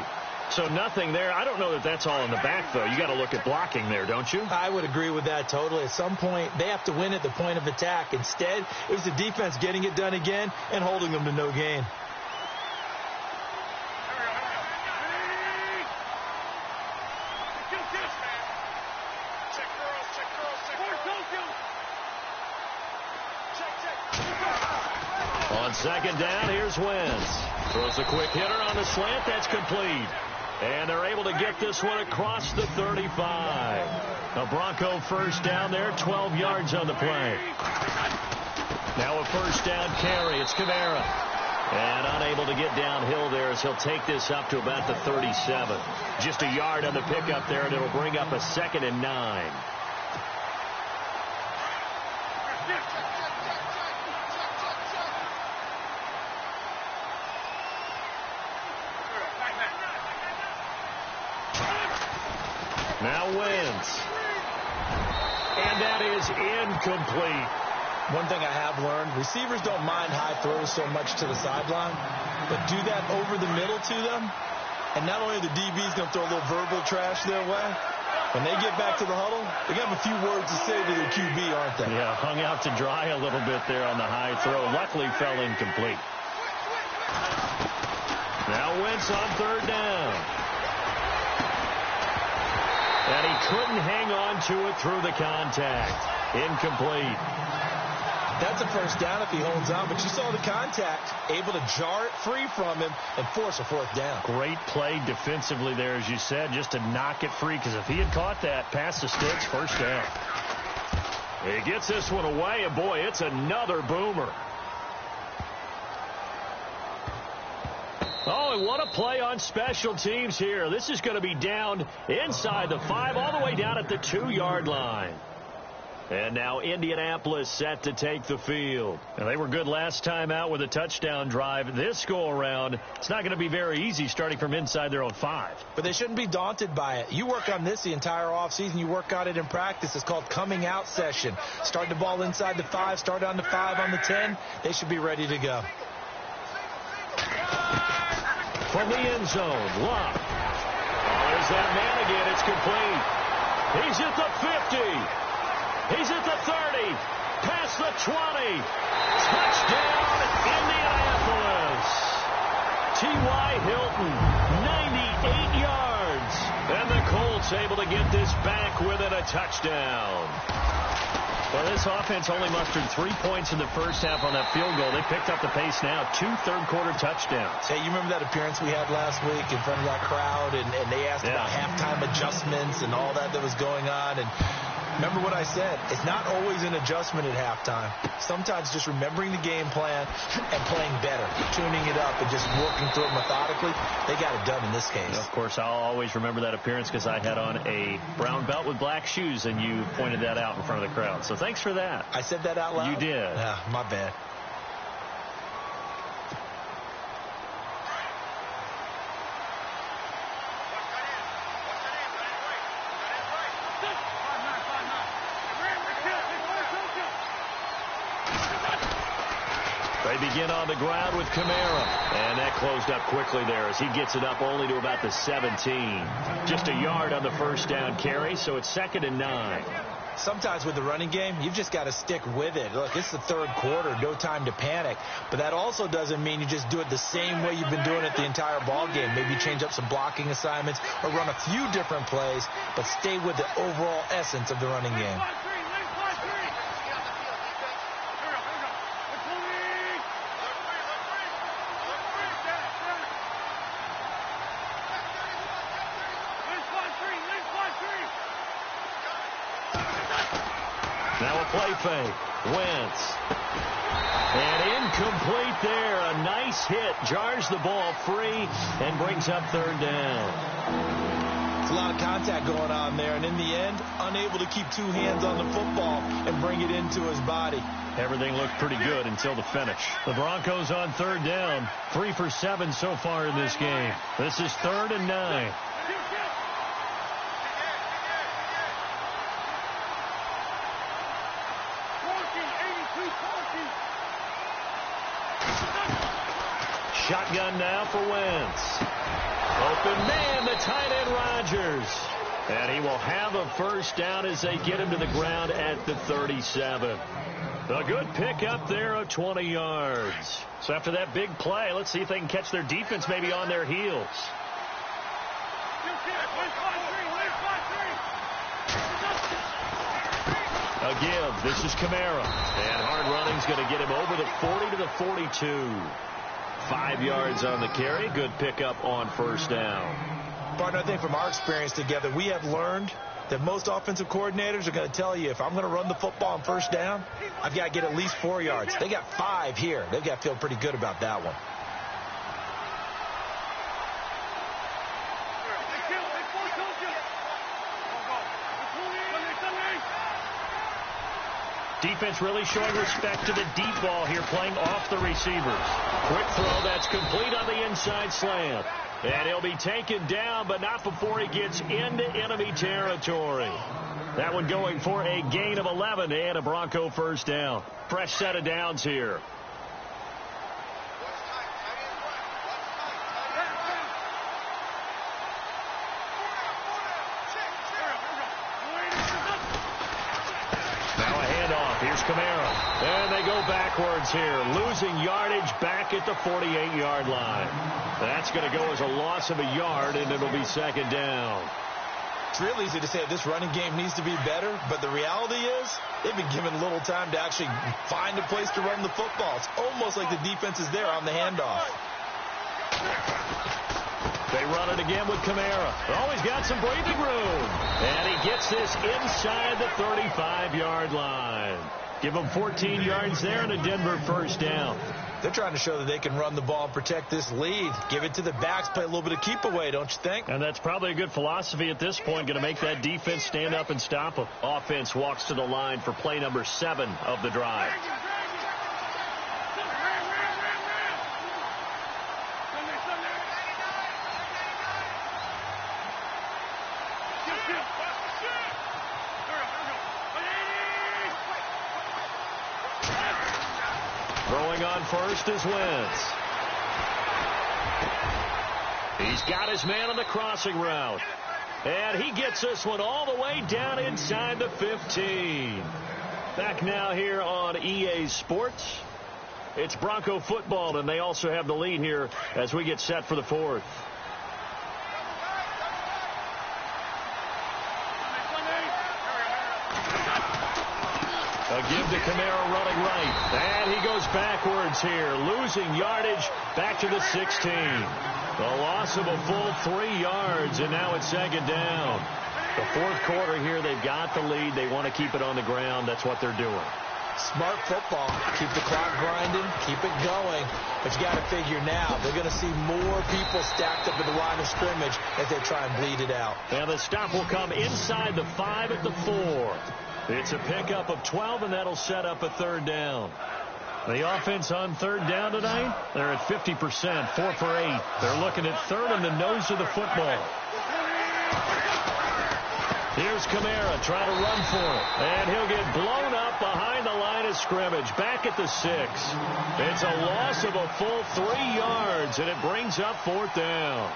So nothing there. I don't know that that's all in the back, though. You got to look at blocking there, don't you? I would agree with that totally. At some point, they have to win at the point of attack. Instead, it was the defense getting it done again and holding them to no gain. On second down, here's Wentz. Throws a quick hitter on the slant. That's complete. And they're able to get this one across the 35. A Bronco first down there, 12 yards on the play. Now a first down carry. It's Kamara. And unable to get downhill there as he'll take this up to about the 37. Just a yard on the pickup there, and it'll bring up a 2nd and 9. Now Wentz. And that is incomplete. One thing I have learned, receivers don't mind high throws so much to the sideline, but do that over the middle to them, and not only are the DBs going to throw a little verbal trash their way, when they get back to the huddle, they're going to have a few words to say to their QB, aren't they? Yeah, hung out to dry a little bit there on the high throw. Luckily fell incomplete. Now Wentz on third down. And he couldn't hang on to it through the contact. Incomplete. That's a first down if he holds on, but you saw the contact, able to jar it free from him and force a 4th down. Great play defensively there, as you said, just to knock it free, because if he had caught that, past the sticks, first down. He gets this one away, and boy, it's another boomer. Oh, and what a play on special teams here. This is going to be down inside the 5, all the way down at the 2-yard line. And now Indianapolis set to take the field. And they were good last time out with a touchdown drive. This go-around, it's not going to be very easy starting from inside their own 5. But they shouldn't be daunted by it. You work on this the entire offseason. You work on it in practice. It's called coming out session. Start the ball inside the 5, start on the 5, on the 10. They should be ready to go. From the end zone, Love. Oh, there's that man again. It's complete. He's at the 50. He's at the 30, past the 20. Touchdown, Indianapolis. T.Y. Hilton, 98 yards. And the Colts able to get this back within a touchdown. Well, this offense only mustered 3 points in the first half on that field goal. They picked up the pace now. 2 third-quarter touchdowns. Hey, you remember that appearance we had last week in front of that crowd, and they asked about halftime adjustments and all that was going on, and remember what I said. It's not always an adjustment at halftime. Sometimes just remembering the game plan and playing better, tuning it up and just working through it methodically. They got it done in this case. Of course, I'll always remember that appearance because I had on a brown belt with black shoes, and you pointed that out in front of the crowd. So thanks for that. I said that out loud? You did. Yeah, my bad. They begin on the ground with Kamara. And that closed up quickly there as he gets it up only to about the 17. Just a yard on the first down carry, so it's 2nd and 9. Sometimes with the running game, you've just got to stick with it. Look, it's the third quarter, no time to panic. But that also doesn't mean you just do it the same way you've been doing it the entire ball game. Maybe change up some blocking assignments or run a few different plays, but stay with the overall essence of the running game. Now a play fake. Wentz. And incomplete there. A nice hit. Jars the ball free and brings up 3rd down. It's a lot of contact going on there, and in the end, unable to keep 2 hands on the football and bring it into his body. Everything looked pretty good until the finish. The Broncos on 3rd down. 3 for 7 so far in this game. This is 3rd and 9. Shotgun now for Wentz. Open man, the tight end Rodgers. And he will have a first down as they get him to the ground at the 37. A good pickup there of 20 yards. So after that big play, let's see if they can catch their defense maybe on their heels. A give. This is Kamara. And hard running's going to get him over the 40 to the 42. 5 yards on the carry. Good pickup on first down. Partner, I think from our experience together, we have learned that most offensive coordinators are going to tell you, if I'm going to run the football on first down, I've got to get at least 4 yards. They got 5 here. They've got to feel pretty good about that one. Defense really showing respect to the deep ball here, playing off the receivers. Quick throw, that's complete on the inside slant. And he'll be taken down, but not before he gets into enemy territory. That one going for a gain of 11 and a Bronco first down. Fresh set of downs here. Here's Kamara. And they go backwards here. Losing yardage back at the 48-yard line. That's going to go as a loss of a yard, and it'll be 2nd down. It's real easy to say this running game needs to be better, but the reality is they've been given little time to actually find a place to run the football. It's almost like the defense is there on the handoff. They run it again with Kamara. Oh, he's got some breathing room. And he gets this inside the 35-yard line. Give him 14 yards there and a Denver first down. They're trying to show that they can run the ball and protect this lead. Give it to the backs, play a little bit of keep away, don't you think? And that's probably a good philosophy at this point, going to make that defense stand up and stop them. Offense walks to the line for play number 7 of the drive. Throwing on first is Wentz. He's got his man on the crossing route. And he gets this one all the way down inside the 15. Back now here on EA Sports. It's Bronco football, and they also have the lead here as we get set for the 4th. A give to Kamara running right. And he goes backwards here, losing yardage back to the 16. The loss of a full 3 yards, and now it's 2nd down. The 4th quarter here, they've got the lead. They want to keep it on the ground. That's what they're doing. Smart football. Keep the clock grinding. Keep it going. But you got to figure now, they're going to see more people stacked up at the line of scrimmage as they try and bleed it out. And the stop will come inside the 5 at the 4. It's a pickup of 12, and that'll set up a 3rd down. The offense on 3rd down tonight, they're at 50%, 4 for 8. They're looking at 3rd on the nose of the football. Here's Kamara trying to run for it. And he'll get blown up behind the line of scrimmage. Back at the 6. It's a loss of a full 3 yards, and it brings up 4th down.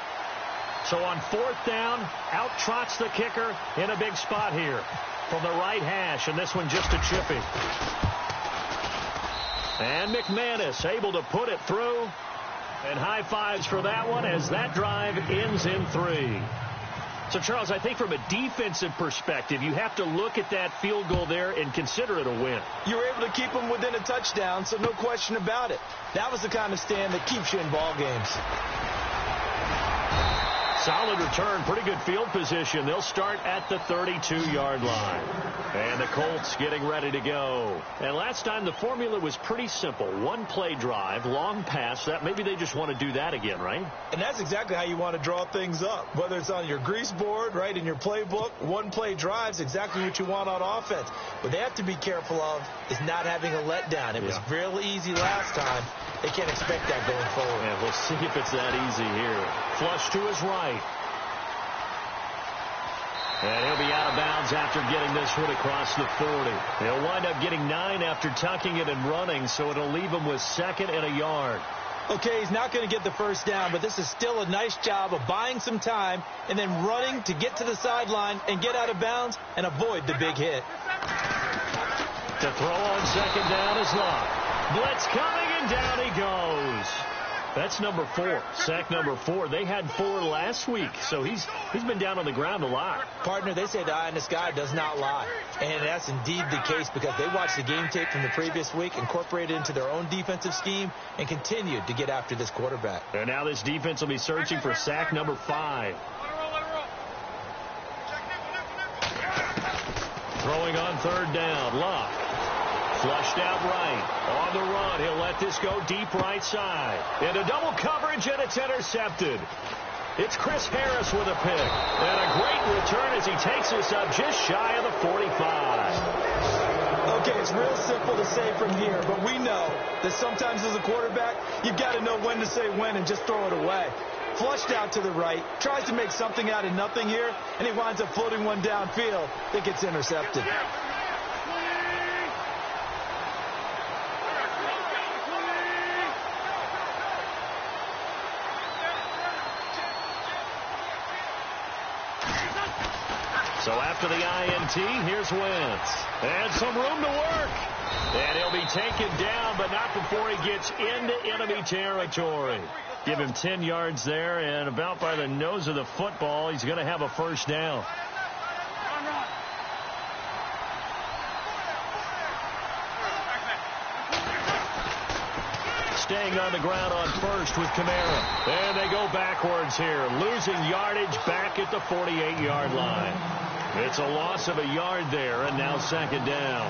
So on 4th down, out trots the kicker in a big spot here from the right hash, and this one just a chippy. And McManus able to put it through, and high fives for that one as that drive ends in 3. So, Charles, I think from a defensive perspective, you have to look at that field goal there and consider it a win. You were able to keep them within a touchdown, so no question about it. That was the kind of stand that keeps you in ball games. Solid return, pretty good field position. They'll start at the 32-yard line. And the Colts getting ready to go. And last time the formula was pretty simple. 1-play drive, long pass. That maybe they just want to do that again, right? And that's exactly how you want to draw things up. Whether it's on your grease board, right, in your playbook, 1-play drive's exactly what you want on offense. What they have to be careful of is not having a letdown. It was real easy last time. They can't expect that going forward. Yeah, we'll see if it's that easy here. Flush to his right. And he'll be out of bounds after getting this one across the 40. He'll wind up getting 9 after tucking it and running, so it'll leave him with 2nd and a yard. Okay, he's not going to get the first down, but this is still a nice job of buying some time and then running to get to the sideline and get out of bounds and avoid the big hit. To throw on 2nd down is Locke. Blitz coming, and down he goes. That's number 4. Sack number 4. They had 4 last week, so he's been down on the ground a lot. Partner, they say the eye in the sky does not lie. And that's indeed the case because they watched the game tape from the previous week, incorporated it into their own defensive scheme, and continued to get after this quarterback. And now this defense will be searching for sack number 5. Throwing on 3rd down. Locke. Flushed out right. On the run, he'll let this go deep right side. Into double coverage, and it's intercepted. It's Chris Harris with a pick. And a great return as he takes us up just shy of the 45. Okay, it's real simple to say from here, but we know that sometimes as a quarterback, you've got to know when to say when and just throw it away. Flushed out to the right, tries to make something out of nothing here, and he winds up floating one downfield that gets intercepted. So after the INT, here's Wentz. And some room to work. And he'll be taken down, but not before he gets into enemy territory. Give him 10 yards there, and about by the nose of the football, he's going to have a first down. Staying on the ground on first with Kamara. And they go backwards here, losing yardage back at the 48-yard line. It's a loss of a yard there, and now 2nd down.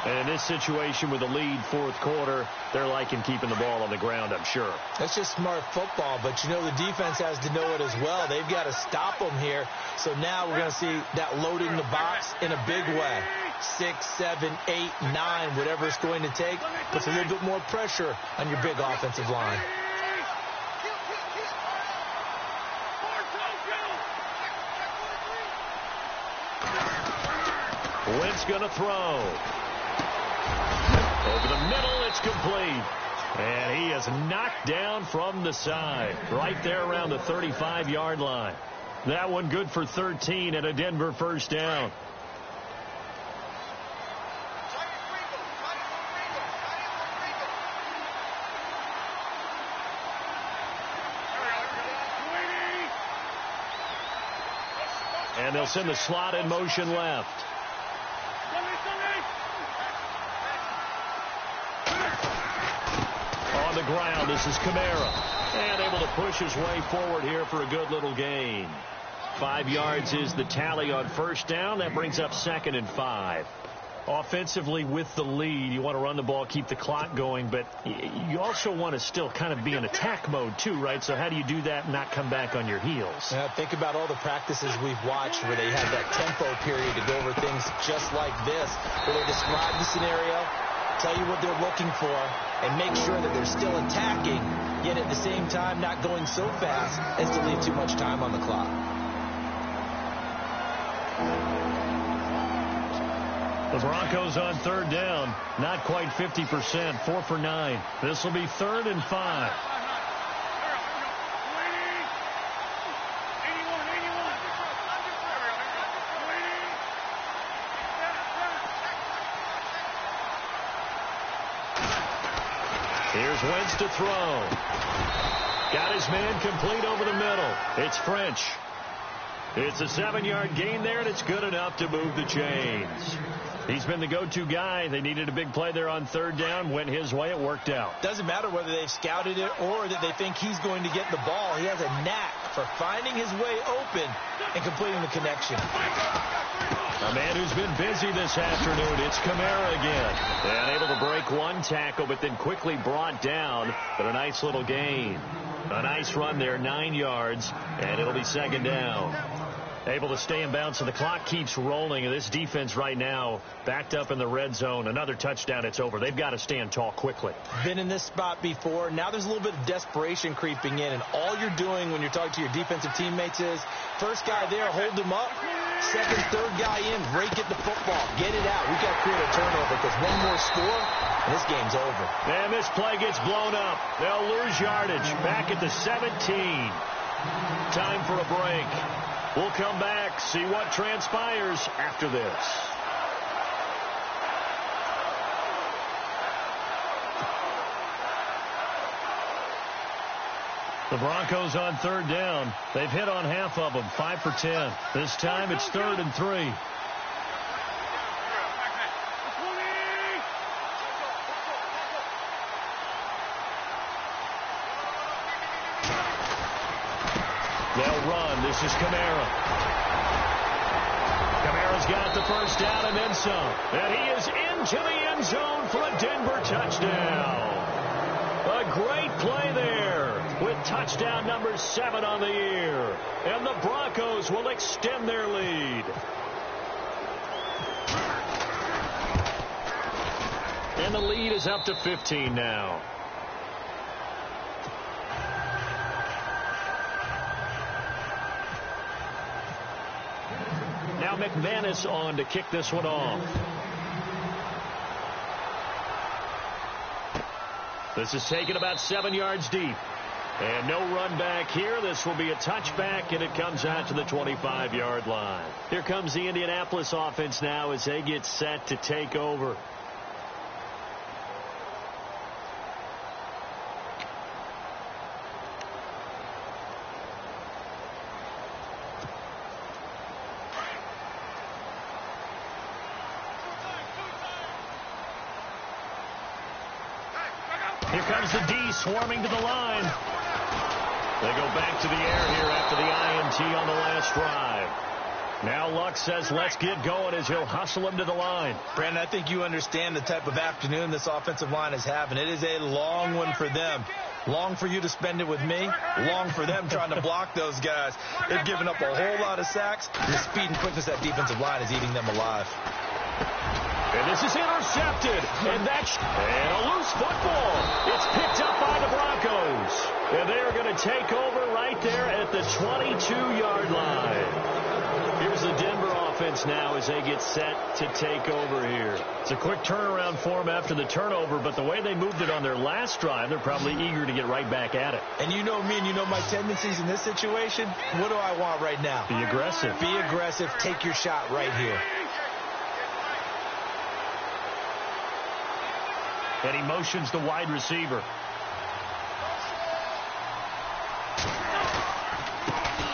And in this situation with the lead 4th quarter, they're liking keeping the ball on the ground, I'm sure. That's just smart football, but you know the defense has to know it as well. They've got to stop them here. So now we're going to see that loading the box in a big way. 6, 7, 8, 9, whatever it's going to take, puts a little bit more pressure on your big offensive line. Wentz going to throw. Over the middle, it's complete. And he is knocked down from the side, right there around the 35-yard line. That one good for 13 and a Denver first down. And they'll send the slot in motion left. On the ground, this is Kamara. And able to push his way forward here for a good little gain. 5 yards is the tally on first down. That brings up 2nd and 5. Offensively with the lead, you want to run the ball, keep the clock going, but you also want to still kind of be in attack mode too, right? So how do you do that and not come back on your heels? Yeah, think about all the practices we've watched where they had that tempo period to go over things just like this, where they describe the scenario, tell you what they're looking for, and make sure that they're still attacking, yet at the same time not going so fast as to leave too much time on the clock. The Broncos on third down, not quite 50%, 4 for 9. This will be 3rd and 5. Here's Wentz to throw. Got his man complete over the middle. It's French. It's a 7-yard gain there, and it's good enough to move the chains. He's been the go-to guy. They needed a big play there on third down. Went his way. It worked out. Doesn't matter whether they've scouted it or that they think he's going to get the ball. He has a knack for finding his way open and completing the connection. A man who's been busy this afternoon. It's Kamara again. And able to break one tackle, but then quickly brought down. But a nice little gain. A nice run there, 9 yards, and it'll be 2nd down. Able to stay in bounds, so the clock keeps rolling. And this defense right now backed up in the red zone. Another touchdown, it's over. They've got to stand tall quickly. Been in this spot before. Now there's a little bit of desperation creeping in, and all you're doing when you're talking to your defensive teammates is first guy there, hold him up. Second, third guy in, rake at the football. Get it out. We've got to create a turnover because one more score, and this game's over. And this play gets blown up. They'll lose yardage. Back at the 17. Time for a break. We'll come back, see what transpires after this. The Broncos on third down. They've hit on half of them, 5 for 10. This time it's 3rd and 3. They'll run. This is Kamara. Kamara's got the first down and then some. And he is into the end zone for a Denver touchdown. A great play there with touchdown number 7 on the year. And the Broncos will extend their lead. And the lead is up to 15 now. Now McManus on to kick this one off. This is taken about 7 yards deep. And no run back here. This will be a touchback, and it comes out to the 25-yard line. Here comes the Indianapolis offense now as they get set to take over. Here comes the D swarming to the line. They go back to the air here after the INT on the last drive. Now Luck says let's get going as he'll hustle him to the line. Brandon, I think you understand the type of afternoon this offensive line is having. It is a long one for them. Long for you to spend it with me. Long for them trying to block those guys. They've given up a whole lot of sacks. The speed and quickness of that defensive line is eating them alive. And this is intercepted. And a loose football. It's picked up by the Broncos. And they're going to take over right there at the 22-yard line. Here's the Denver offense now as they get set to take over here. It's a quick turnaround for them after the turnover, but the way they moved it on their last drive, they're probably eager to get right back at it. And you know me and you know my tendencies in this situation. What do I want right now? Be aggressive. Be aggressive. Take your shot right here. And he motions the wide receiver.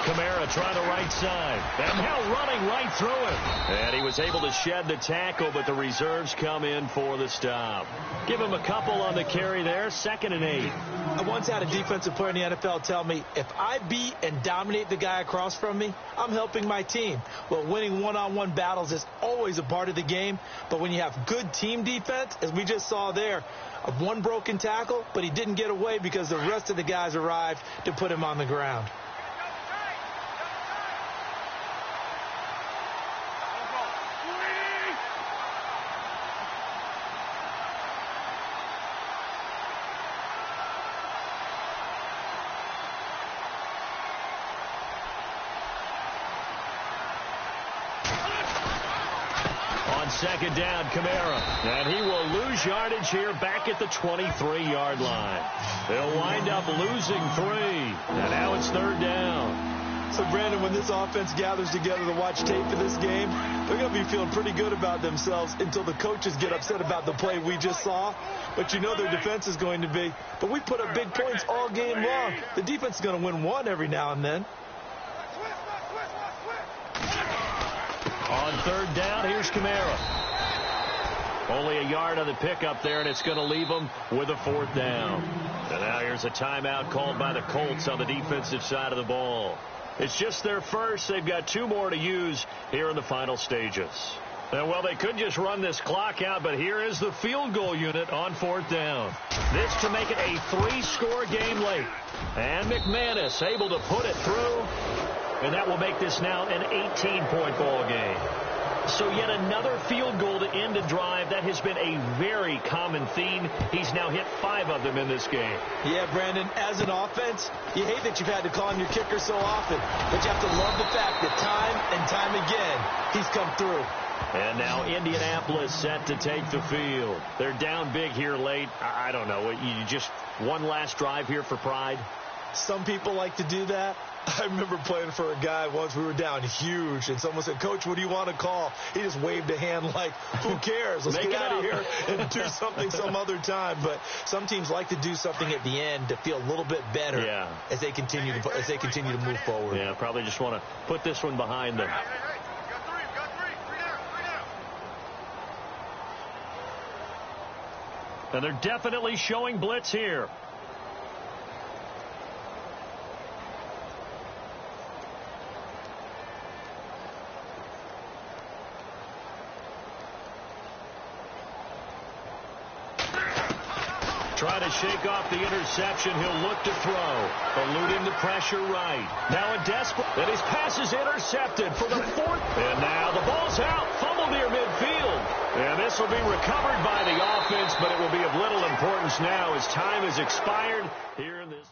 Kamara trying the right side. And now running right through him. And he was able to shed the tackle, but the reserves come in for the stop. Give him a couple on the carry there. 2nd and 8. I once had a defensive player in the NFL tell me, if I beat and dominate the guy across from me, I'm helping my team. Well, winning one-on-one battles is always a part of the game. But when you have good team defense, as we just saw there, of one broken tackle, but he didn't get away because the rest of the guys arrived to put him on the ground. second down, Kamara. And he will lose yardage here back at the 23-yard line. They'll wind up losing 3. And now it's third down. So, Brandon, when this offense gathers together to watch tape for this game, they're going to be feeling pretty good about themselves until the coaches get upset about the play we just saw. But you know their defense is going to be. But we put up big points all game long. The defense is going to win one every now and then. On third down, here's Kamara. Only a yard on the pickup there, and it's going to leave them with a fourth down. And now here's a timeout called by the Colts on the defensive side of the ball. It's just their first. They've got 2 more to use here in the final stages. And, well, they could just run this clock out, but here is the field goal unit on fourth down. This to make it a 3-score game late. And McManus able to put it through. And that will make this now an 18-point ball game. So yet another field goal to end a drive. That has been a very common theme. He's now hit 5 of them in this game. Yeah, Brandon, as an offense, you hate that you've had to call on your kicker so often. But you have to love the fact that time and time again, he's come through. And now Indianapolis set to take the field. They're down big here late. I don't know. You just one last drive here for pride? Some people like to do that. I remember playing for a guy once. We were down huge, and someone said, "Coach, what do you want to call?" He just waved a hand like, "Who cares? Let's get out of here and do something some other time." But some teams like to do something at the end to feel a little bit better as they continue to move forward. Yeah, probably just want to put this one behind them. And they're definitely showing blitz here. Trying to shake off the interception. He'll look to throw. Eluding the pressure right. Now a desperate. And his pass is intercepted for the 4th. And now the ball's out. Fumble near midfield. And this will be recovered by the offense, but it will be of little importance now as time has expired here in this.